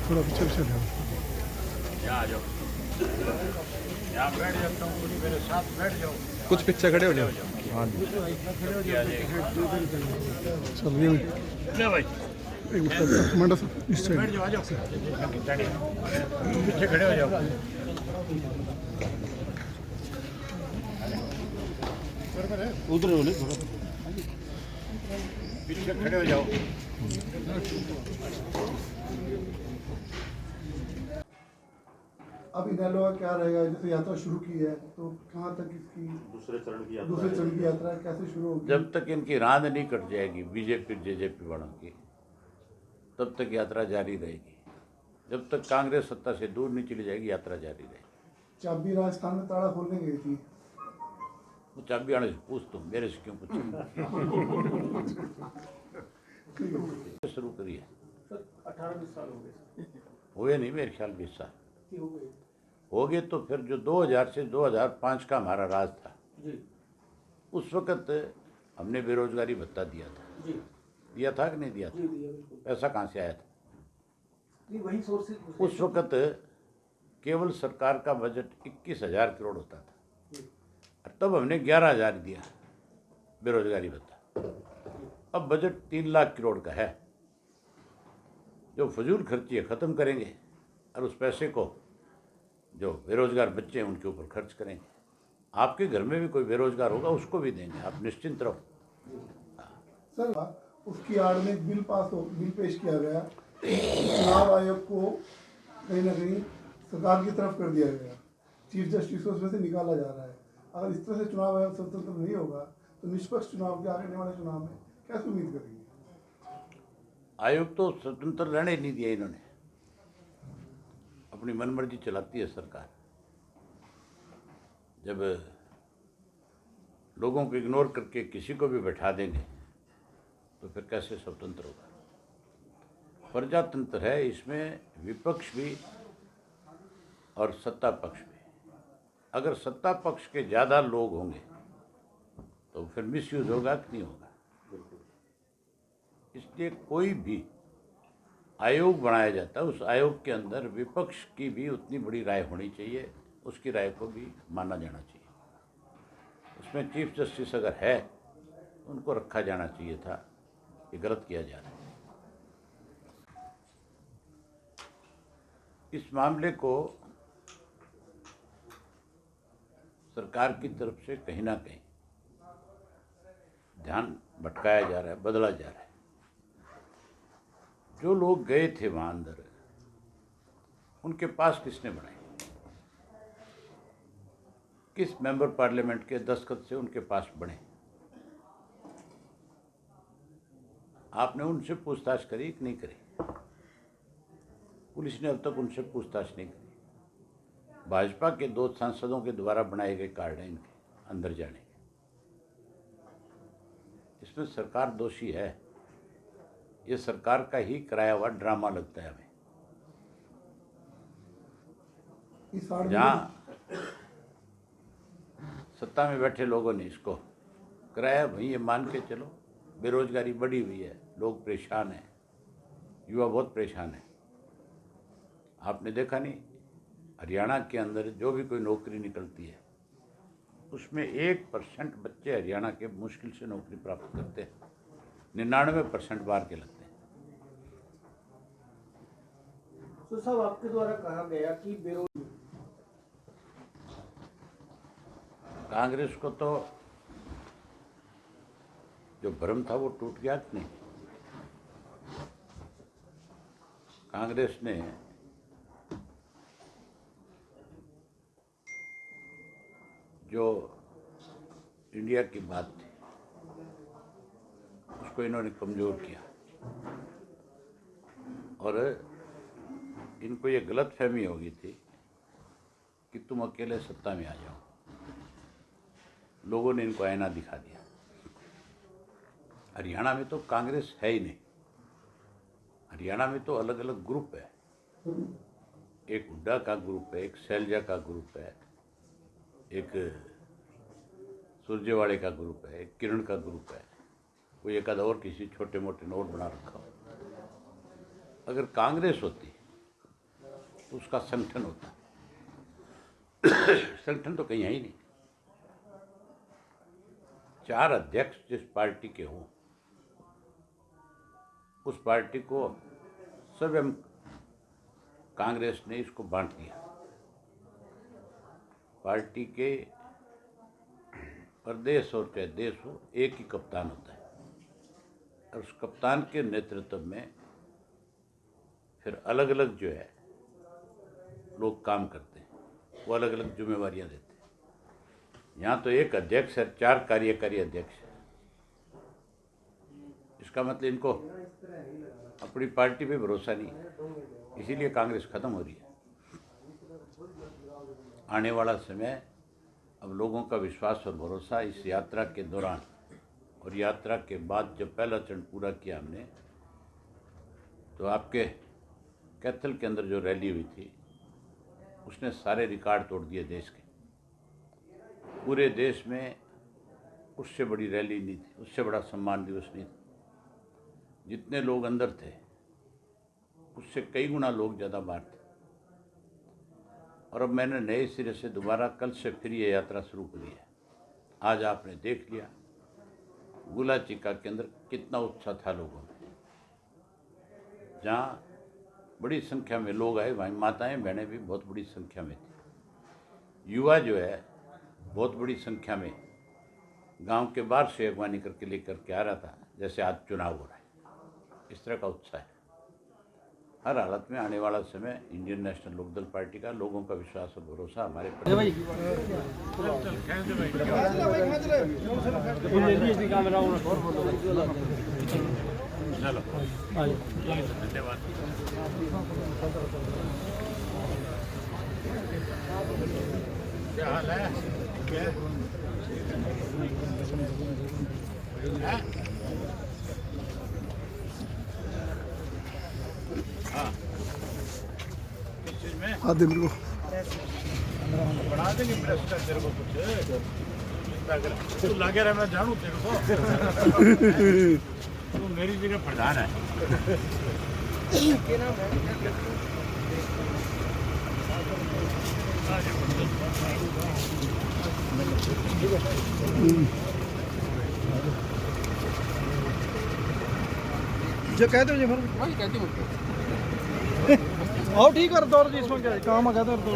थोड़ा पीछे पीछे ध्यान। यहाँ आ जाओ, यहाँ बैठ जाता हूँ, कुछ मेरे साथ बैठ जाओ। कुछ पीछे खड़े हो जाओ। हाँ जी। चल ये ले भाई, एक मिनट मंडा साहब इस बैठ साइड। जाओ, आ जाओ, पीछे खड़े हो जाओ। उधर हो थोड़ा पीछे खड़े हो जाओ। अब इनेलो का क्या रहेगा? जैसे यात्रा शुरू की है तो कहाँ तक इसकी दूसरे चरण की यात्रा कैसे शुरू होगी? जब तक इनकी रांद नहीं कट जाएगी बीजेपी जेजेपी वालों की, तब तक यात्रा जारी रहेगी। जब तक कांग्रेस सत्ता से दूर नहीं चली जाएगी, यात्रा जारी रहेगी। चाबी राजस्थान में ताला खोलने गई थी। वो चाबी आने से पूछ तुम, मेरे से क्यों पूछे? शुरू करिए। 18-20 साल हो गए। हुए नहीं मेरे ख्याल 20 साल हो गए। तो फिर जो 2000 से 2005 का हमारा राज था जी उस वक़्त हमने बेरोजगारी भत्ता दिया था। जी दिया था कि नहीं दिया था? बिल्कुल पैसा कहाँ से आया था? जी वही सोर्स। उस वक़्त केवल सरकार का बजट 21,000 करोड़ होता था। तब हमने 11,000 दिया बेरोजगारी भत्ता। अब बजट 3 लाख करोड़ का है। जो फजूल खर्ची है ख़त्म करेंगे और उस पैसे को जो बेरोजगार बच्चे हैं उनके ऊपर खर्च करेंगे। आपके घर में भी कोई बेरोजगार होगा उसको भी देंगे, आप निश्चिंत रहो। सर उसकी आड़ में एक बिल पेश किया गया, चुनाव आयोग को कहीं ना कहीं सरकार की तरफ कर दिया गया। चीफ जस्टिस को उसमें से निकाला जा रहा है। अगर इस तरह से चुनाव आयोग स्वतंत्र नहीं होगा तो निष्पक्ष चुनाव के आने वाले चुनाव में कैसे उम्मीद करेंगे? आयोग तो स्वतंत्र रहने ही नहीं दिया इन्होंने। अपनी मनमर्जी चलाती है सरकार। जब लोगों को इग्नोर करके किसी को भी बैठा देंगे तो फिर कैसे स्वतंत्र होगा? प्रजातंत्र है, इसमें विपक्ष भी और सत्ता पक्ष भी। अगर सत्ता पक्ष के ज़्यादा लोग होंगे तो फिर मिसयूज होगा कि नहीं होगा? इसलिए कोई भी आयोग बनाया जाता है, उस आयोग के अंदर विपक्ष की भी उतनी बड़ी राय होनी चाहिए, उसकी राय को भी माना जाना चाहिए। उसमें चीफ जस्टिस अगर है उनको रखा जाना चाहिए था। ये गलत किया जा रहा है। इस मामले को सरकार की तरफ से कहीं ना कहीं ध्यान भटकाया जा रहा है, बदला जा रहा है। जो लोग गए थे वहाँ अंदर, उनके पास किसने बनाए? किस मेंबर पार्लियामेंट के दस्तखत से उनके पास बने? आपने उनसे पूछताछ करी कि नहीं करी? पुलिस ने अब तक उनसे पूछताछ नहीं करी। भाजपा के 2 सांसदों के द्वारा बनाए गए कार्ड हैं इनके अंदर जाने के। इसमें सरकार दोषी है। ये सरकार का ही कराया हुआ ड्रामा लगता है हमें। जहाँ सत्ता में बैठे लोगों ने इसको कराया, भाई ये मान के चलो बेरोजगारी बढ़ी हुई है, लोग परेशान हैं, युवा बहुत परेशान है। आपने देखा नहीं, हरियाणा के अंदर जो भी कोई नौकरी निकलती है उसमें 1% बच्चे हरियाणा के मुश्किल से नौकरी प्राप्त करते हैं। 99% बाहर के लगते हैं। तो साहब आपके द्वारा कहा गया कि कांग्रेस को तो जो भ्रम था वो टूट गया कि नहीं? कांग्रेस ने जो इंडिया की बात थी उसको इन्होंने कमज़ोर किया और इनको ये गलतफहमी हो गई थी कि तुम अकेले सत्ता में आ जाओ। लोगों ने इनको आईना दिखा दिया। हरियाणा में तो कांग्रेस है ही नहीं। हरियाणा में तो अलग अलग ग्रुप है। एक हुड्डा का ग्रुप है, एक शैलजा का ग्रुप है, एक सुरजेवाड़े का ग्रुप है, एक किरण का ग्रुप है, कोई एक आध और किसी छोटे मोटे नोट बना रखा हो। अगर कांग्रेस होती उसका संगठन होता है। संगठन तो कहीं है ही नहीं। 4 अध्यक्ष जिस पार्टी के हों, उस पार्टी को स्वयं कांग्रेस ने इसको बांट दिया। पार्टी के प्रदेश और चाहे देश हो, एक ही कप्तान होता है और उस कप्तान के नेतृत्व में फिर अलग अलग जो है लोग काम करते हैं, वो अलग अलग जिम्मेवारियां देते हैं। यहाँ तो एक अध्यक्ष है, 4 कार्यकारी अध्यक्ष है। इसका मतलब इनको अपनी पार्टी पे भरोसा नहीं है, इसीलिए कांग्रेस खत्म हो रही है। आने वाला समय अब लोगों का विश्वास और भरोसा इस यात्रा के दौरान और यात्रा के बाद जब पहला चरण पूरा किया हमने, तो आपके कैथल के अंदर जो रैली हुई थी उसने सारे रिकॉर्ड तोड़ दिए देश के। पूरे देश में उससे बड़ी रैली नहीं थी, उससे बड़ा सम्मान दिवस नहीं था। जितने लोग अंदर थे उससे कई गुना लोग ज़्यादा बाहर थे। और अब मैंने नए सिरे से दोबारा कल से फिर ये यात्रा शुरू करी है। आज आपने देख लिया गुला चिका के अंदर कितना उत्साह था लोगों में। जहाँ बड़ी संख्या में लोग आए, वहीं माताएं बहनें भी बहुत बड़ी संख्या में थी। युवा जो है बहुत बड़ी संख्या में गांव के बाहर से अगवानी करके लेकर के आ रहा था, जैसे आज चुनाव हो रहा है। इस तरह का उत्साह है। हर हालत में आने वाला समय इंडियन नेशनल लोकदल पार्टी का, लोगों का विश्वास और भरोसा हमारे पर। चलो धन्यवाद। क्या हाल है? क्या हाँ, किस चीज में हाँ दिन को बना देंगे प्रेस का तेरे को कुछ चिंता कर। तू लगे रहे, मैं जानू तेरे को। तू मेरी जगह प्रधान है। जो कहते हो जी फिर वही कहती हूँ। आओ ठीक कर दो इसमें क्या काम है, कहते हो तो